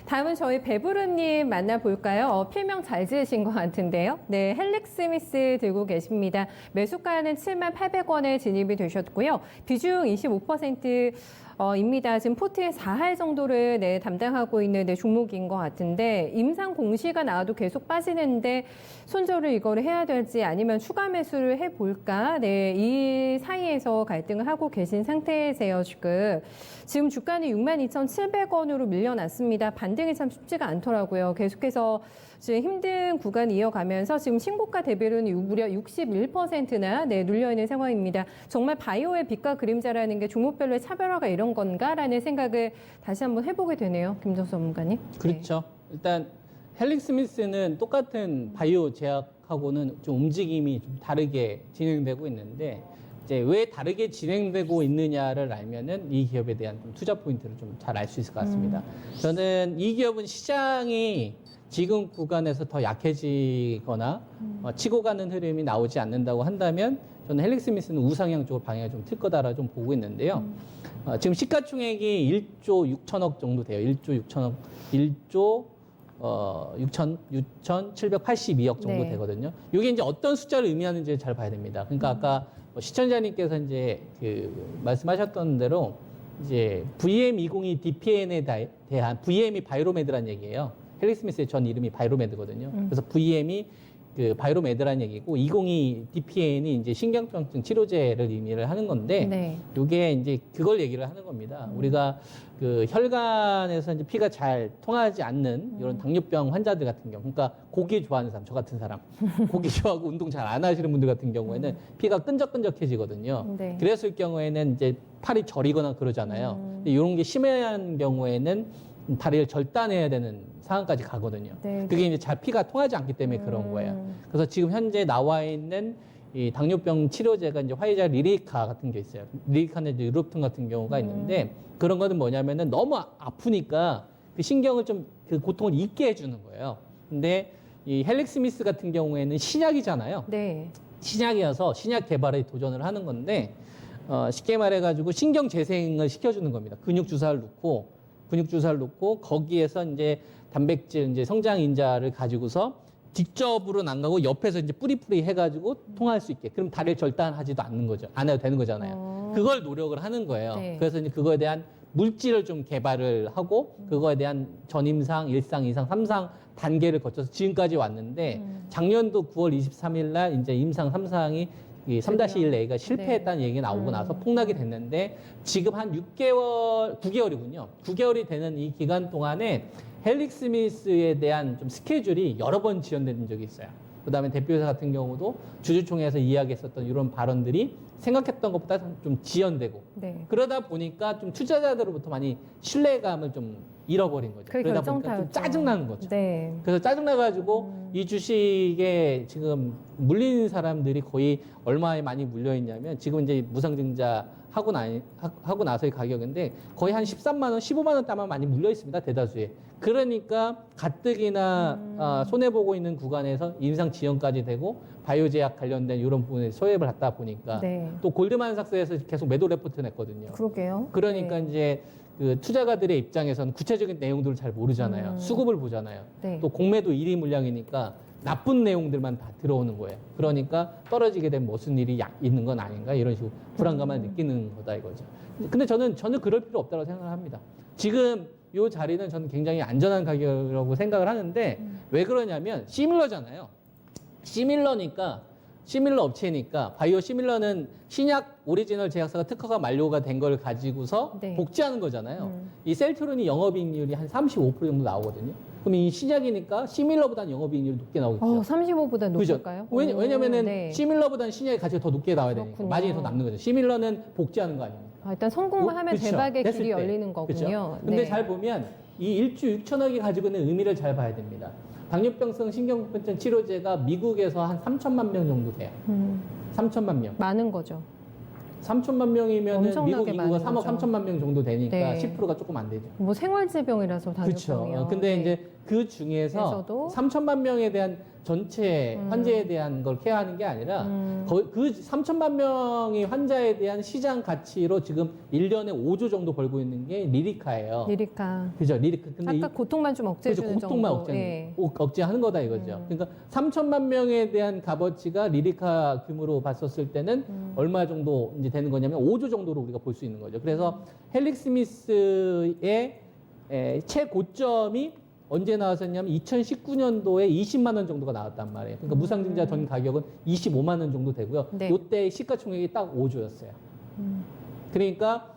다음은 저희 배부르님 만나볼까요? 필명 잘 지으신 것 같은데요. 네, 헬릭스미스 들고 계십니다. 매수가는 78,000원에 진입이 되셨고요. 비중 25%, 입니다. 지금 포트의 4할 정도를 담당하고 있는 종목인 것 같은데 임상 공시가 나와도 계속 빠지는데 손절을 이거를 해야 될지 아니면 추가 매수를 해볼까? 이 사이에서 갈등을 하고 계신 상태세요, 지금. 지금 주가는 62,700원으로 밀려났습니다. 반등이 참 쉽지가 않더라고요. 계속해서 지금 힘든 구간 이어가면서 지금 신고가 대비로는 무려 61%나 눌려있는 상황입니다. 정말 바이오의 빛과 그림자라는 게 종목별로의 차별화가 이런 건가라는 생각을 다시 한번 해보게 되네요. 김정수 전문가님. 그렇죠. 일단 헬릭스미스는 똑같은 바이오 제약하고는 좀 움직임이 좀 다르게 진행되고 있는데 이제 왜 다르게 진행되고 있느냐를 알면은 이 기업에 대한 좀 투자 포인트를 좀 잘 알 수 있을 것 같습니다. 저는 이 기업은 시장이 지금 구간에서 더 약해지거나 치고 가는 흐름이 나오지 않는다고 한다면 저는 헬릭스미스는 우상향 쪽으로 방향이 좀 틀 거다라 좀 보고 있는데요. 지금 시가총액이 1조 6천억 정도 돼요. 1조 6천억, 1조 6,782억 정도 되거든요. 이게 이제 어떤 숫자를 의미하는지 잘 봐야 됩니다. 그러니까 아까 시청자님께서 이제 말씀하셨던 대로 이제 VM202 DPN에 대한 VM이 바이로메드란 얘기예요. 헬릭스미스의 전 이름이 바이로메드거든요. 그래서 VM이 바이로메드란 얘기고 202 DPN이 이제 신경통증 치료제를 의미를 하는 건데 이게 이제 그걸 얘기를 하는 겁니다. 우리가 혈관에서 이제 피가 잘 통하지 않는 이런 당뇨병 환자들 같은 경우, 그러니까 고기 좋아하는 사람, 저 같은 사람, 고기 좋아하고 운동 잘 안 하시는 분들 같은 경우에는 피가 끈적끈적해지거든요. 그랬을 경우에는 이제 팔이 저리거나 그러잖아요. 근데 이런 게 심한 경우에는 다리를 절단해야 되는 상황까지 가거든요. 그게 이제 잘 피가 통하지 않기 때문에 그런 거예요. 그래서 지금 현재 나와 있는 이 당뇨병 치료제가 이제 화이자 리리카 같은 게 있어요. 리리카는 이제 유럽툰 같은 경우가 있는데 그런 거는 뭐냐면은 너무 아프니까 그 신경을 좀 그 고통을 잊게 해주는 거예요. 근데 이 헬릭스미스 같은 경우에는 신약이잖아요. 신약이어서 신약 개발에 도전을 하는 건데 쉽게 말해가지고 신경 재생을 시켜주는 겁니다. 근육 주사를 놓고 거기에서 이제 단백질 이제 성장 인자를 가지고서 직접으로는 안 가고 옆에서 이제 뿌리뿌리 해가지고 통할 수 있게. 그럼 다리를 절단하지도 않는 거죠. 안 해도 되는 거잖아요. 그걸 노력을 하는 거예요. 그래서 이제 그거에 대한 물질을 좀 개발을 하고 그거에 대한 전임상, 1상, 2상, 3상 단계를 거쳐서 지금까지 왔는데 작년도 9월 23일 날 이제 임상 3상이 이 3-1A가 실패했다는 얘기가 나오고 나서 폭락이 됐는데 지금 한 9개월이군요. 9개월이 되는 이 기간 동안에 헬릭스미스에 대한 좀 스케줄이 여러 번 지연된 적이 있어요. 그 다음에 대표이사 같은 경우도 주주총회에서 이야기했었던 이런 발언들이 생각했던 것보다 좀 지연되고 그러다 보니까 좀 투자자들로부터 많이 신뢰감을 좀 잃어버린 거죠. 그러다 보니까 좀 짜증나는 거죠. 그래서 짜증나가지고 이 주식에 지금 물리는 사람들이 거의 얼마에 많이 물려있냐면 지금 이제 무상증자 하고 나서의 가격인데 거의 한 13만 원, 15만 원 따만 많이 물려 있습니다. 대다수에. 그러니까 가뜩이나 손해보고 있는 구간에서 임상 지연까지 되고 바이오 제약 관련된 이런 부분에 소외를 받다 보니까 또 골드만삭스에서 계속 매도 레포트 냈거든요. 그러게요. 그러니까 이제 그 투자가들의 입장에서는 구체적인 내용들을 잘 모르잖아요. 수급을 보잖아요. 또 공매도 1위 물량이니까 나쁜 내용들만 다 들어오는 거예요. 그러니까 떨어지게 되면 무슨 일이 있는 건 아닌가 이런 식으로 불안감을 느끼는 거다 이거죠. 근데 저는 전혀 그럴 필요 없다고 생각을 합니다. 지금 이 자리는 저는 굉장히 안전한 가격이라고 생각을 하는데 왜 그러냐면 시밀러잖아요. 시밀러 업체니까 바이오 시밀러는 신약 오리지널 제약사가 특허가 만료가 된 걸 가지고서 복제하는 거잖아요. 이 셀트론이 영업이익률이 한 35% 정도 나오거든요. 그럼 이 신약이니까 시밀러보다는 영업이익률이 높게 나오겠죠. 35보다 높을까요? 왜냐면은 시밀러보다는 신약의 가치가 더 높게 나와야 되니까 마진이 더 남는 거죠. 시밀러는 복제하는 거 아닙니까? 일단 성공만 하면 대박의 길이 열리는 거군요. 근데 잘 보면 이 1조 6천억이 가지고 있는 의미를 잘 봐야 됩니다. 당뇨병성 신경통증 치료제가 미국에서 한 3천만 명 정도 돼요. 3천만 명. 많은 거죠. 3천만 명이면 미국 인구가 3억 거죠. 3천만 명 정도 되니까 10%가 조금 안 되죠. 뭐 생활질병이라서 당뇨병이요. 그렇죠. 근데 이제 그 중에서 에서도? 3천만 명에 대한 전체 환자에 대한 걸 케어하는 게 아니라 그 3천만 명의 환자에 대한 시장 가치로 지금 1년에 5조 정도 벌고 있는 게 리리카예요. 리리카. 그죠? 리리카. 근데 아까 고통만 좀 억제해주는 그죠? 고통만 정도. 예. 억제하는 거다 이거죠. 그러니까 3천만 명에 대한 값어치가 리리카 규모로 봤었을 때는 얼마 정도 이제 되는 거냐면 5조 정도로 우리가 볼 수 있는 거죠. 그래서 헬릭스미스의 최고점이 언제 나왔었냐면 2019년도에 20만 원 정도가 나왔단 말이에요. 그러니까 무상증자 전 가격은 25만 원 정도 되고요. 네. 이때 시가총액이 딱 5조였어요. 그러니까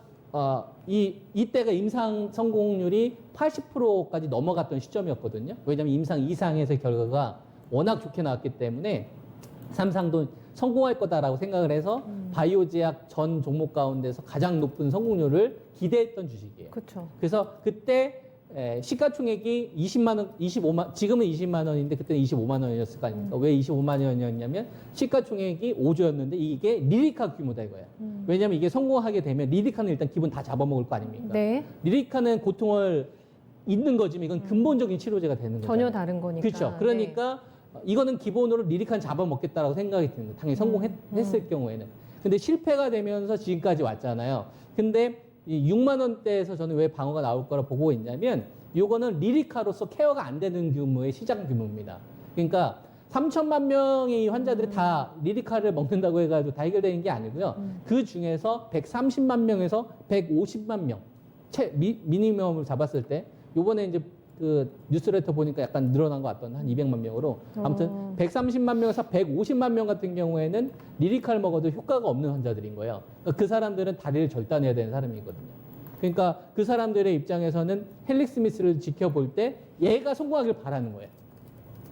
이때가 임상 성공률이 80%까지 넘어갔던 시점이었거든요. 왜냐하면 임상 이상에서 결과가 워낙 좋게 나왔기 때문에 삼상도 성공할 거다라고 생각을 해서 바이오 제약 전 종목 가운데서 가장 높은 성공률을 기대했던 주식이에요. 그렇죠. 그래서 그때 시가총액이 20만 원, 25만, 지금은 20만 원인데 그때는 25만 원이었을 거 아닙니까? 왜 25만 원이었냐면 시가총액이 5조였는데 이게 리리카 규모다 이거예요. 왜냐하면 이게 성공하게 되면 리리카는 일단 기본 다 잡아먹을 거 아닙니까? 네. 리리카는 고통을 잊는 거지만 이건 근본적인 치료제가 되는 거죠. 전혀 다른 거니까. 그렇죠. 그러니까 이거는 기본으로 리리카는 잡아먹겠다라고 생각이 드는 거예요. 당연히 성공했을 경우에는. 근데 실패가 되면서 지금까지 왔잖아요. 근데 이 6만 원대에서 저는 왜 방어가 나올 거라 보고 있냐면 요거는 리리카로서 케어가 안 되는 규모의 시장 규모입니다. 그러니까 3천만 명의 환자들이 다 리리카를 먹는다고 해가지고 다 해결되는 게 아니고요. 그 중에서 130만 명에서 150만 명, 미니멈을 잡았을 때 요번에 이제 그 뉴스레터 보니까 약간 늘어난 것 같던 한 200만 명으로 아무튼 130만 명에서 150만 명 같은 경우에는 리리카를 먹어도 효과가 없는 환자들인 거예요. 그러니까 그 사람들은 다리를 절단해야 되는 사람이거든요. 그러니까 그 사람들의 입장에서는 헬릭스미스를 지켜볼 때 얘가 성공하길 바라는 거예요.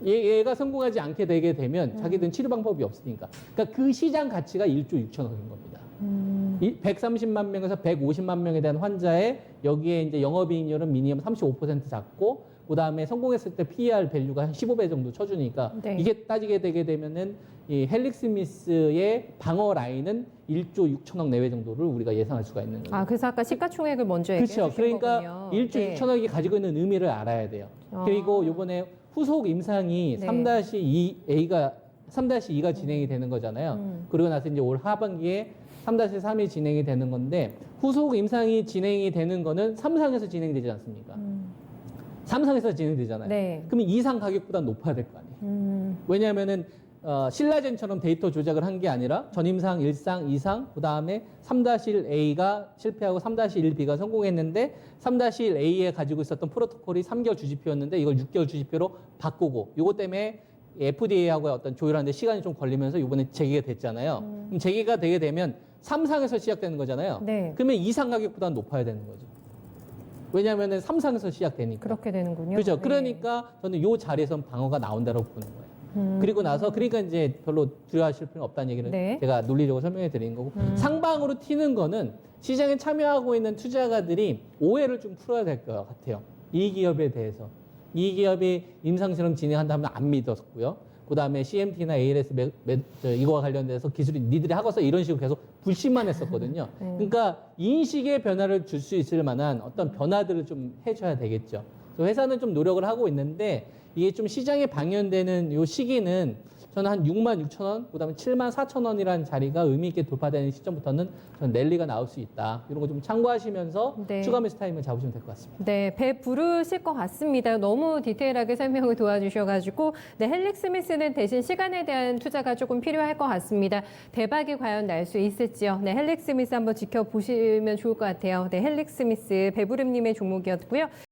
얘가 성공하지 않게 되게 되면 자기들은 치료 방법이 없으니까. 그러니까 그 시장 가치가 1조 6천억인 겁니다. 130만 명에서 150만 명에 대한 환자에 여기에 이제 영업이익률은 미니멈 35% 잡고 그다음에 성공했을 때 PER 밸류가 한 15배 정도 쳐주니까 네. 이게 따지게 되게 되면은 이 헬릭스미스의 방어 라인은 1조 6천억 내외 정도를 우리가 예상할 수가 있는 거예요. 아, 그래서 아까 시가총액을 먼저 얘기해 그렇죠. 주신 그러니까 거군요. 1조 네. 6천억이 가지고 있는 의미를 알아야 돼요. 그리고 요번에 후속 임상이 네. 3-2가 진행이 되는 거잖아요. 그러고 나서 이제 올 하반기에 3-3이 진행이 되는 건데 후속 임상이 진행이 되는 거는 3상에서 진행되지 않습니까? 3상에서 진행되잖아요. 네. 그러면 2상 가격보다 높아야 될 거 아니에요. 왜냐하면은 신라젠처럼 데이터 조작을 한 게 아니라 전임상 1상, 2상, 그 다음에 3-1A가 실패하고 3-1B가 성공했는데 3-1A에 가지고 있었던 프로토콜이 3개월 주지표였는데 이걸 6개월 주지표로 바꾸고 이것 때문에 FDA하고 어떤 조율하는데 시간이 좀 걸리면서 이번에 재개가 됐잖아요. 그럼 재개가 되게 되면 3상에서 시작되는 거잖아요. 네. 그러면 2상 가격보다 높아야 되는 거죠. 왜냐하면 3상에서 시작되니까. 그렇게 되는군요. 그렇죠. 네. 그러니까 저는 이 자리에서 방어가 나온다고 보는 거예요. 그리고 나서 그러니까 이제 별로 두려워하실 필요는 없다는 얘기를 네. 제가 논리적으로 설명해 드리는 거고 상방으로 튀는 거는 시장에 참여하고 있는 투자가들이 오해를 좀 풀어야 될 것 같아요. 이 기업에 대해서. 이 기업이 임상실험 진행한다면 안 믿었고요. 그 다음에 CMT나 ALS 이거와 관련돼서 기술이 니들이 하고서 이런 식으로 계속 불신만 했었거든요. 그러니까 인식의 변화를 줄 수 있을 만한 어떤 변화들을 좀 해줘야 되겠죠. 그래서 회사는 좀 노력을 하고 있는데 이게 좀 시장에 방연되는 요 시기는 저는 한 6만 6천 원, 그다음에 7만 4천 원이라는 자리가 의미 있게 돌파되는 시점부터는 저는 랠리가 나올 수 있다. 이런 거 좀 참고하시면서 네. 추가 매수 타임을 잡으시면 될 것 같습니다. 네, 배 부르실 것 같습니다. 너무 디테일하게 설명을 도와주셔가지고, 네, 헬릭스미스는 대신 시간에 대한 투자가 조금 필요할 것 같습니다. 대박이 과연 날 수 있을지요. 네, 헬릭스미스 한번 지켜보시면 좋을 것 같아요. 네, 헬릭스미스 배부름님의 종목이었고요.